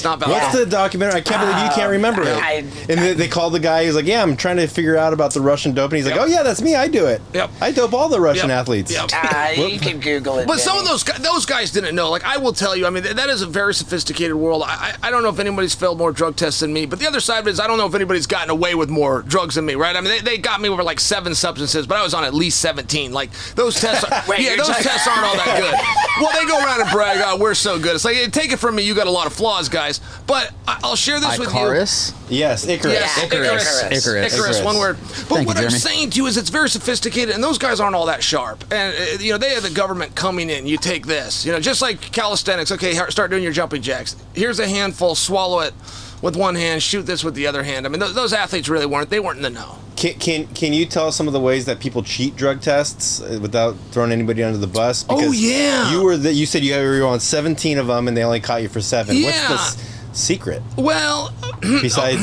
It's not about What's the documentary? I can't believe you can't remember it. And they called the guy. He's like, "Yeah, I'm trying to figure out about the Russian doping." He's like, "Oh yeah, that's me. I do it. Yep. I dope all the Russian athletes." Yep. You can Google it. But some of those guys didn't know. Like, I will tell you, I mean, that is a very sophisticated world. I don't know if anybody's failed more drug tests than me, but the other side of it is I don't know if anybody's gotten away with more drugs than me, right? I mean, they got me over like 7 substances, but I was on at least 17. Like, those tests tests aren't all that good. Well, they go around and brag, "Oh, we're so good." It's like, take it from me, you got a lot of flaws, guys. But I'll share this with you. Icarus? Yes, Icarus. Yes, Icarus, one word. But what I'm saying to you is it's very sophisticated, and those guys aren't all that sharp. And, they have the government coming in. You take this. Just like calisthenics. Okay, start doing your jumping jacks. Here's a handful, swallow it with one hand, shoot this with the other hand. I mean, those athletes really weren't in the know. Can you tell us some of the ways that people cheat drug tests without throwing anybody under the bus? Because you said you were on 17 of them and they only caught you for 7. Yeah. What's the secret? Well, besides,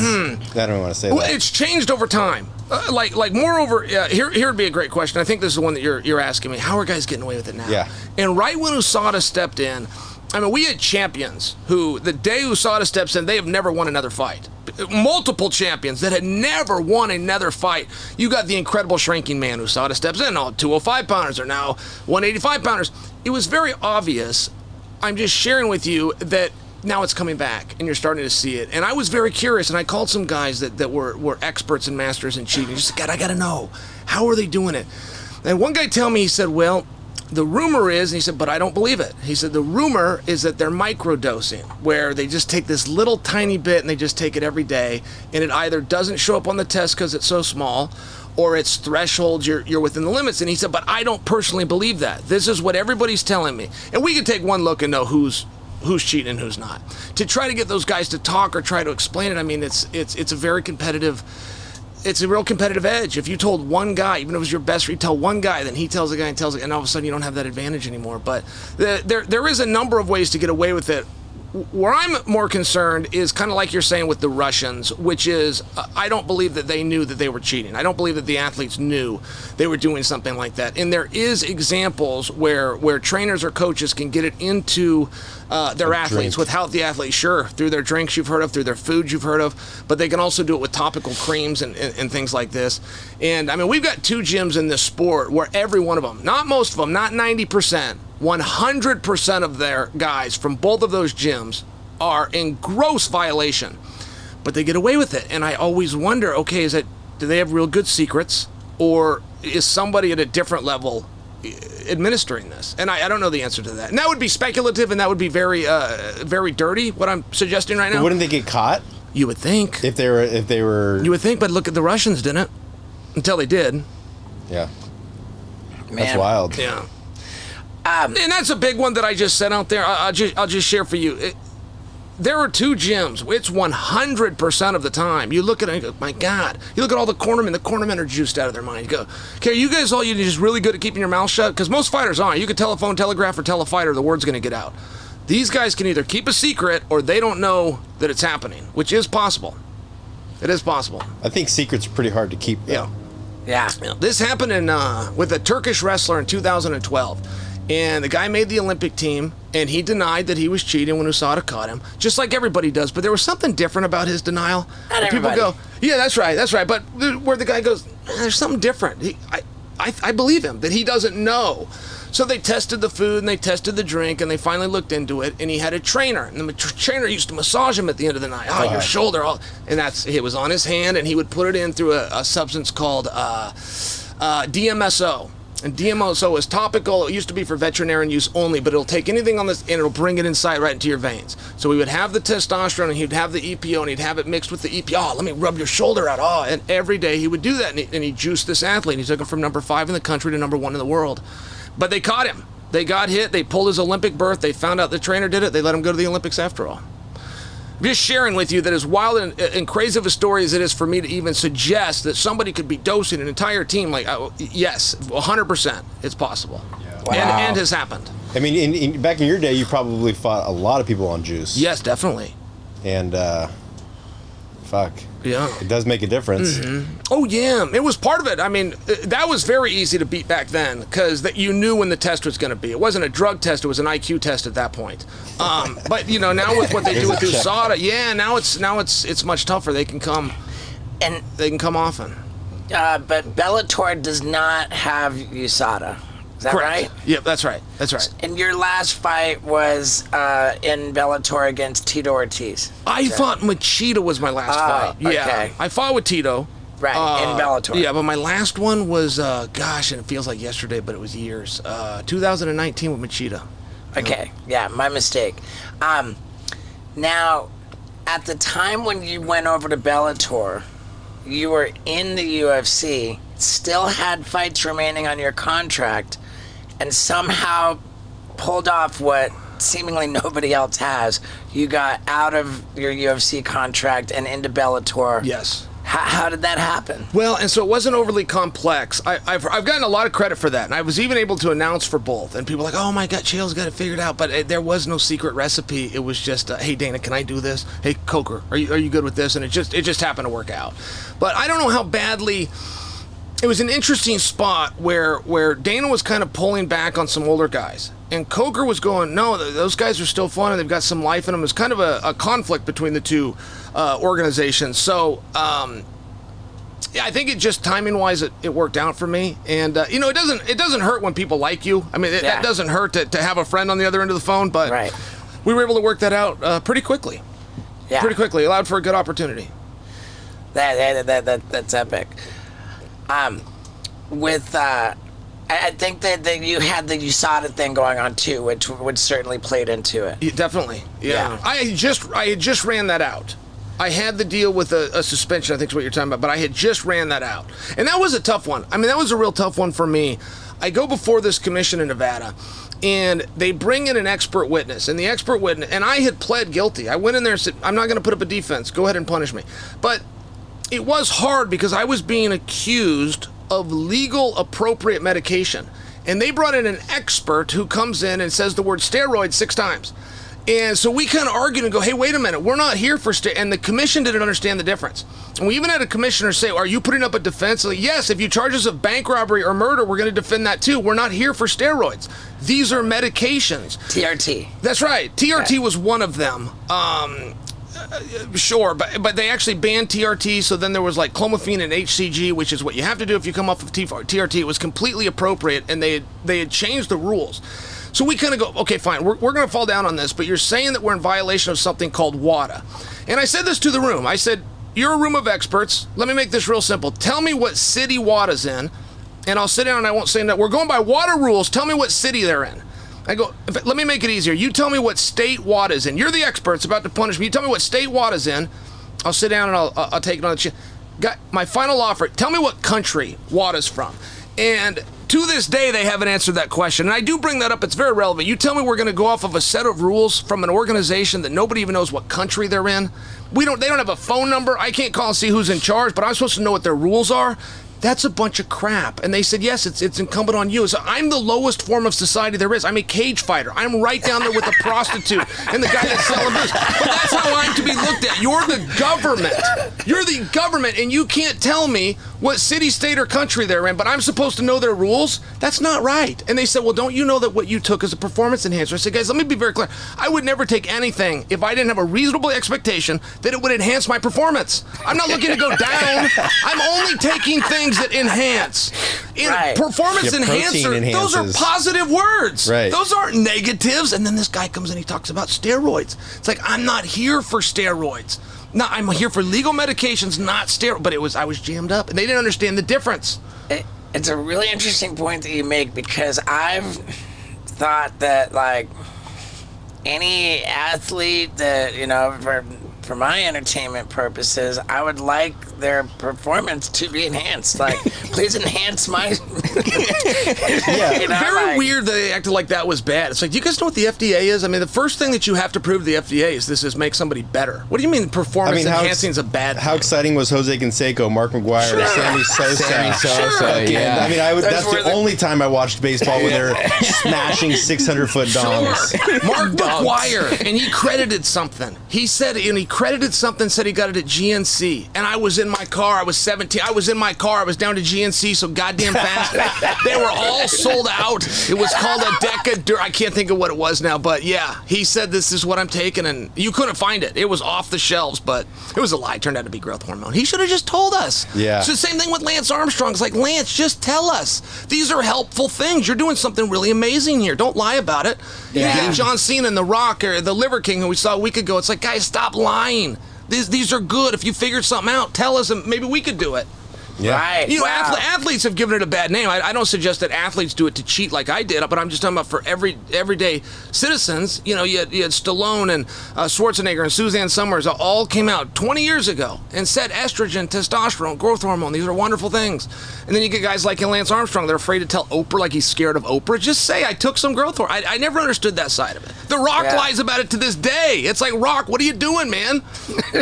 I don't want to say that. It's changed over time. Moreover, here would be a great question. I think this is the one that you're asking me. How are guys getting away with it now? Yeah. And right when USADA stepped in, I mean, we had champions who, the day USADA steps in, they have never won another fight. Multiple champions that had never won another fight. You got the incredible shrinking man. USADA steps in. All 205-pounders are now 185-pounders. It was very obvious. I'm just sharing with you that now it's coming back, and you're starting to see it. And I was very curious, and I called some guys that were experts and masters in cheating. Just said, God, I got to know. How are they doing it? And one guy told me, he said, well, the rumor is, and he said, but I don't believe it. He said, the rumor is that they're microdosing, where they just take this little tiny bit and they just take it every day, and it either doesn't show up on the test because it's so small, or it's thresholds, you're within the limits. And he said, but I don't personally believe that. This is what everybody's telling me. And we can take one look and know who's cheating and who's not. To try to get those guys to talk or try to explain it, I mean, it's a very competitive. It's a real competitive edge. If you told one guy, even if it was your best friend, you tell one guy, then he tells a guy and tells it, and all of a sudden you don't have that advantage anymore. But there is a number of ways to get away with it. Where I'm more concerned is kind of like you're saying with the Russians, which is I don't believe that they knew that they were cheating. I don't believe that the athletes knew they were doing something like that. And there is examples where trainers or coaches can get it into their athletes, with healthy athletes, sure, through their drinks you've heard of, through their foods you've heard of, but they can also do it with topical creams and things like this. And I mean, we've got 2 gyms in this sport where every one of them, not most of them, not 90%, 100% of their guys from both of those gyms are in gross violation, but they get away with it. And I always wonder, okay, do they have real good secrets, or is somebody at a different level administering this? And I don't know the answer to that. And that would be speculative, and that would be very, very dirty, what I'm suggesting right now. But wouldn't they get caught? You would think. If they were... You would think, but look at the Russians, didn't. Until they did. Yeah. Man. That's wild. Yeah. And that's a big one that I just set out there. I'll just share for you. There are 2 gyms. It's 100% of the time. You look at it and go, my God. You look at all the cornermen. The cornermen are juiced out of their mind. You go, okay, you guys all, you're just really good at keeping your mouth shut? Because most fighters aren't. You could telephone, telegraph, or tell a fighter, the word's going to get out. These guys can either keep a secret or they don't know that it's happening, which is possible. It is possible. I think secrets are pretty hard to keep, though. Yeah. This happened with a Turkish wrestler in 2012. And the guy made the Olympic team, and he denied that he was cheating when USADA caught him, just like everybody does. But there was something different about his denial. Not everybody. People go, yeah, that's right. But where the guy goes, there's something different. I believe him, that he doesn't know. So they tested the food, and they tested the drink, and they finally looked into it, and he had a trainer. And the trainer used to massage him at the end of the night. Oh, your shoulder. And it was on his hand, and he would put it in through a substance called DMSO. And DMSO is topical. It used to be for veterinarian use only, but it'll take anything on this and it'll bring it inside right into your veins. So we would have the testosterone, and he'd have the EPO, and he'd have it mixed with the EPO. Oh, let me rub your shoulder out. Oh, and every day he would do that, and he juiced this athlete. He took him from number 5 in the country to number 1 in the world. But they caught him. They got hit. They pulled his Olympic berth. They found out the trainer did it. They let him go to the Olympics after all. I'm just sharing with you that as wild and crazy of a story as it is for me to even suggest that somebody could be dosing an entire team, yes, 100%, it's possible. Yeah. Wow. And has happened. I mean, back in your day, you probably fought a lot of people on juice. Yes, definitely. And fuck. Yeah. It does make a difference. Mm-hmm. Oh, yeah. It was part of it. I mean, that was very easy to beat back then because you knew when the test was going to be. It wasn't a drug test. It was an IQ test at that point. But, now with what they do with USADA, now it's much tougher. They can come often. But Bellator does not have USADA. Is that Correct. right? Yep, that's right. And your last fight was in Bellator against Tito Ortiz. I fought Machida was my last fight. Yeah. Okay. I fought with Tito. Right, in Bellator. Yeah, but my last one was, and it feels like yesterday, but it was years. 2019 with Machida. Okay, yeah, my mistake. Now, at the time when you went over to Bellator, you were in the UFC, still had fights remaining on your contract, and somehow pulled off what seemingly nobody else has. You got out of your UFC contract and into Bellator. Yes. How did that happen? Well, and so it wasn't overly complex. I've gotten a lot of credit for that, and I was even able to announce for both. And people were like, oh my God, Chael's got it figured out. But there was no secret recipe. It was just, hey Dana, can I do this? Hey Coker, are you good with this? And it just happened to work out. But I don't know how badly. It was an interesting spot where Dana was kind of pulling back on some older guys. And Coker was going, no, those guys are still fun and they've got some life in them. It was kind of a conflict between the two organizations. So, yeah, I think it just timing-wise, it worked out for me. And, it doesn't hurt when people like you. I mean, that doesn't hurt to have a friend on the other end of the phone. But we were able to work that out pretty quickly. Yeah. Pretty quickly. Allowed for a good opportunity. That's epic. I think that you had the USADA thing going on too, which certainly played into it. Yeah, definitely, yeah. I had just ran that out. I had the deal with a suspension, I think is what you're talking about, but I had just ran that out. And that was a tough one. I mean, that was a real tough one for me. I go before this commission in Nevada, and they bring in an expert witness. And the expert witness, and I had pled guilty. I went in there and said, I'm not going to put up a defense. Go ahead and punish me. But it was hard because I was being accused of legal appropriate medication. And they brought in an expert who comes in and says the word steroid 6 times. And so we kind of argued and go, hey, wait a minute, we're not here for and the commission didn't understand the difference. And we even had a commissioner say, are you putting up a defense? Like, yes, if you charge us of bank robbery or murder, we're going to defend that too. We're not here for steroids. These are medications. TRT. That's right. TRT was one of them. Sure, but they actually banned TRT, so then there was like clomiphene and HCG, which is what you have to do if you come off of TRT. It was completely appropriate, and they had changed the rules. So we kind of go, okay, fine, we're going to fall down on this, but you're saying that we're in violation of something called WADA. And I said this to the room. I said, you're a room of experts. Let me make this real simple. Tell me what city WADA's in, and I'll sit down and I won't say no. We're going by WADA rules. Tell me what city they're in. I go, let me make it easier. You tell me what state WADA's in. You're the experts about to punish me. You tell me what state WADA's in. I'll sit down and I'll take it on the chin. Got my final offer. Tell me what country WADA's from. And to this day, they haven't answered that question. And I do bring that up. It's very relevant. You tell me we're going to go off of a set of rules from an organization that nobody even knows what country they're in. They don't have a phone number. I can't call and see who's in charge, but I'm supposed to know what their rules are. That's a bunch of crap. And they said, yes, it's incumbent on you. So I'm the lowest form of society there is. I'm a cage fighter. I'm right down there with the prostitute and the guy that's selling booze. But that's how I'm to be looked at. You're the government. You're the government, and you can't tell me what city, state, or country they're in, but I'm supposed to know their rules? That's not right. And they said, well, don't you know that what you took is a performance enhancer? I said, guys, let me be very clear. I would never take anything if I didn't have a reasonable expectation that it would enhance my performance. I'm not looking to go down. I'm only taking things that enhance. Performance enhancer, those are positive words. Right. Those aren't negatives. And then this guy comes in, he talks about steroids. It's like, I'm not here for steroids. No, I'm here for legal medications, not steroids. But I was jammed up, and they didn't understand the difference. It's a really interesting point that you make, because I've thought that, like, any athlete that, for my entertainment purposes, I would like their performance to be enhanced. Like, please enhance my Yeah. Very weird that they acted like that was bad. It's like, do you guys know what the FDA is? I mean, the first thing that you have to prove to the FDA is this is make somebody better. What do you mean performance enhancing is a bad thing? How exciting was Jose Canseco, Mark McGuire, Sammy Sosa? Yeah. I mean, that's the only time I watched baseball when they're smashing 600-foot dongs. Mark McGuire, and he credited something. He said he said he got it at GNC, and I was in my car. I was 17. I was in my car. I was down to GNC so goddamn fast. They were all sold out. It was called a Deca. I can't think of what it was now, but yeah, he said this is what I'm taking, and you couldn't find it. It was off the shelves, but it was a lie. It turned out to be growth hormone. He should have just told us. Yeah. It's the same thing with Lance Armstrong. It's like, Lance, just tell us. These are helpful things. You're doing something really amazing here. Don't lie about it. Yeah. You get John Cena and The Rock or the Liver King who we saw a week ago. It's like, guys, stop lying. These are good. If you figured something out, tell us, and maybe we could do it. Yeah. Right. You know, Wow. athletes have given it a bad name. I don't suggest that athletes do it to cheat like I did, but I'm just talking about for everyday citizens. You know, you had Stallone and Schwarzenegger and Suzanne Summers all came out 20 years ago and said estrogen, testosterone, growth hormone, these are wonderful things. And then you get guys like Lance Armstrong, they're afraid to tell Oprah like he's scared of Oprah. Just say, I took some growth hormone. I never understood that side of it. The Rock lies about it to this day. It's like, Rock, what are you doing, man?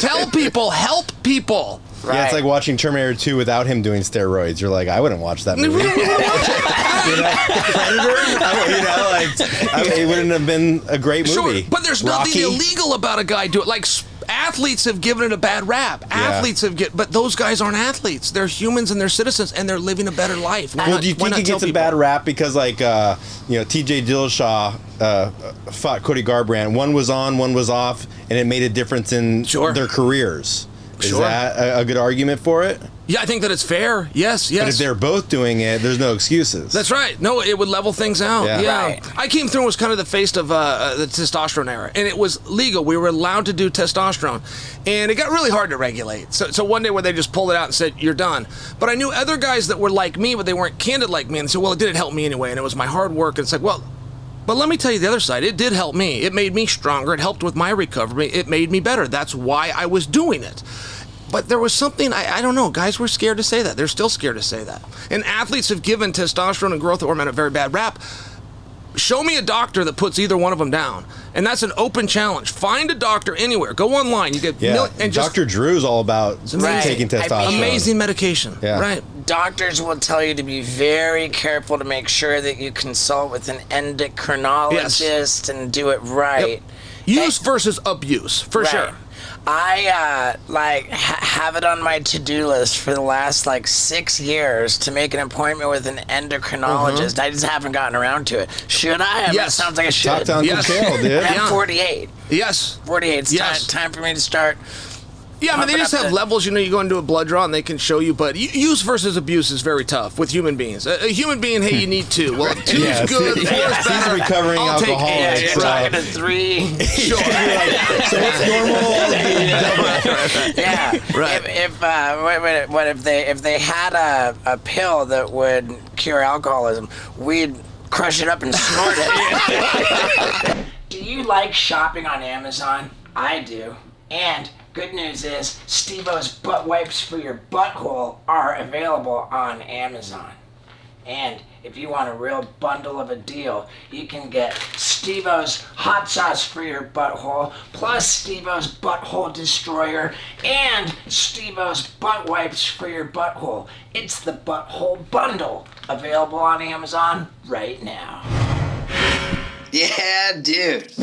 Tell people, help people. Right. Yeah, it's like watching Terminator 2 without him doing steroids. You're like, I wouldn't watch that movie. Predator? It wouldn't have been a great movie. Sure, but there's Rocky. nothing illegal about a guy doing it. Like, athletes have given it a bad rap. Athletes have but those guys aren't athletes. They're humans and they're citizens, and they're living a better life. Well, do you think it gets a bad rap because, like, T.J. Dillashaw fought Cody Garbrandt. One was on, one was off, and it made a difference in their careers. Is that a good argument for it? Yeah, I think that it's fair. Yes. But if they're both doing it, there's no excuses. That's right. No, it would level things out. Yeah. Right. I came through and was kind of the face of the testosterone era, and it was legal. We were allowed to do testosterone, and it got really hard to regulate. So one day where they just pulled it out and said, you're done. But I knew other guys that were like me, but they weren't candid like me, and they said, well, it didn't help me anyway, and it was my hard work. And it's like, well, but let me tell you the other side. It did help me. It made me stronger. It helped with my recovery. It made me better. That's why I was doing it. But there was something, I don't know, guys were scared to say that. They're still scared to say that. And athletes have given testosterone and growth hormone a very bad rap. Show me a doctor that puts either one of them down. And that's an open challenge. Find a doctor anywhere. Go online. You get and Dr. Drew's all about taking testosterone. Amazing medication. Yeah. Right. Doctors will tell you to be very careful to make sure that you consult with an endocrinologist and do it right. Yep. Use versus abuse, for sure. I have it on my to-do list for the last 6 years to make an appointment with an endocrinologist. I just haven't gotten around to it. Should I? I mean, it sounds like I should. Talk down to Chael, dude. I'm 48. Yes. 48. It's time for me to start. Yeah, I mean, they just have levels. You go into a blood draw and they can show you, but use versus abuse is very tough with human beings. A human being, hey, you need 2. Well, 2 is good, 4 is better. He's recovering I'll alcoholic. Take you're talking to 3. Sure. So it's normal. Yeah. Right. If they had a pill that would cure alcoholism, we'd crush it up and snort it. Do you like shopping on Amazon? I do. And good news is, Steve-O's butt wipes for your butthole are available on Amazon. And if you want a real bundle of a deal, you can get Steve-O's hot sauce for your butthole, plus Steve-O's butthole destroyer, and Steve-O's butt wipes for your butthole. It's the butthole bundle, available on Amazon right now. Yeah, dude.